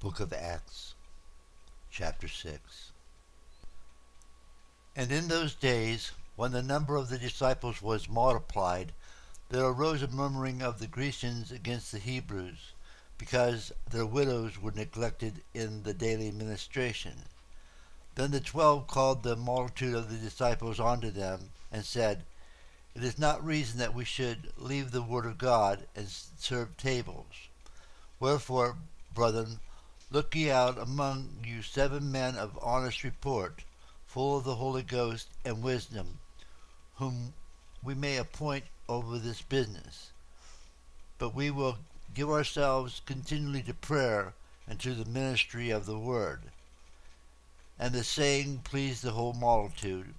Book of Acts, chapter 6. And in those days, when the number of the disciples was multiplied, there arose a murmuring of the Grecians against the Hebrews, because their widows were neglected in the daily ministration. Then the 12 called the multitude of the disciples unto them, and said, It is not reason that we should leave the word of God, and serve tables. Wherefore, brethren, look ye out among you 7 men of honest report, full of the Holy Ghost and wisdom, whom we may appoint over this business. But we will give ourselves continually to prayer and to the ministry of the word. And the saying pleased the whole multitude.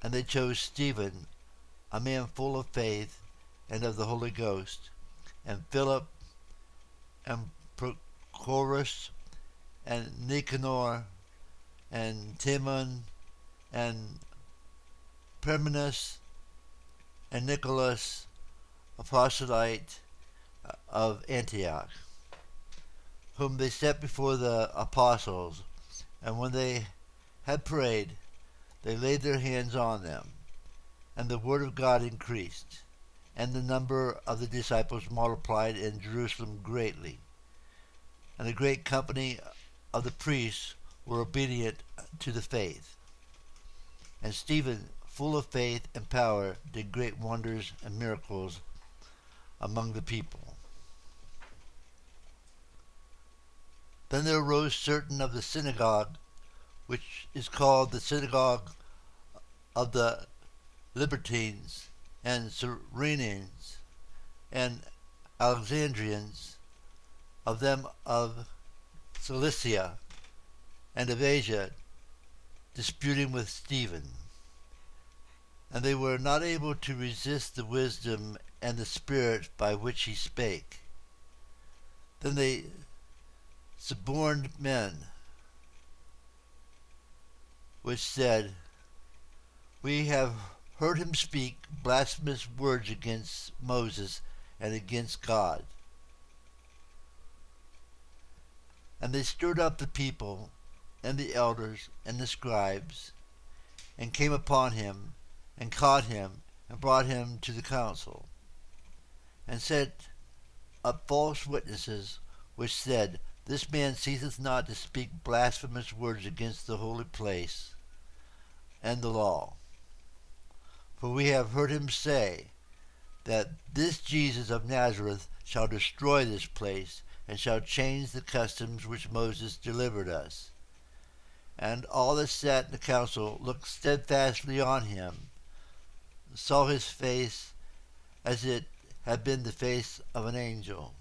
And they chose Stephen, a man full of faith and of the Holy Ghost, and Philip, and Prochorus, and Nicanor, and Timon, and Parmenas, and Nicholas, a proselyte of Antioch, whom they set before the apostles. And when they had prayed, they laid their hands on them, and the word of God increased, and the number of the disciples multiplied in Jerusalem greatly. And a great company of the priests were obedient to the faith. And Stephen, full of faith and power, did great wonders and miracles among the people. Then there arose certain of the synagogue, which is called the synagogue of the Libertines, and Cyrenians, and Alexandrians, of them of Cilicia and of Asia, disputing with Stephen. And they were not able to resist the wisdom and the spirit by which he spake. Then they suborned men, which said, We have heard him speak blasphemous words against Moses and against God. And they stirred up the people and the elders and the scribes, and came upon him, and caught him, and brought him to the council, and set up false witnesses, which said, This man ceaseth not to speak blasphemous words against the holy place and the law. For we have heard him say that this Jesus of Nazareth shall destroy this place, and shall change the customs which Moses delivered us. And all that sat in the council looked steadfastly on him, saw his face as it had been the face of an angel.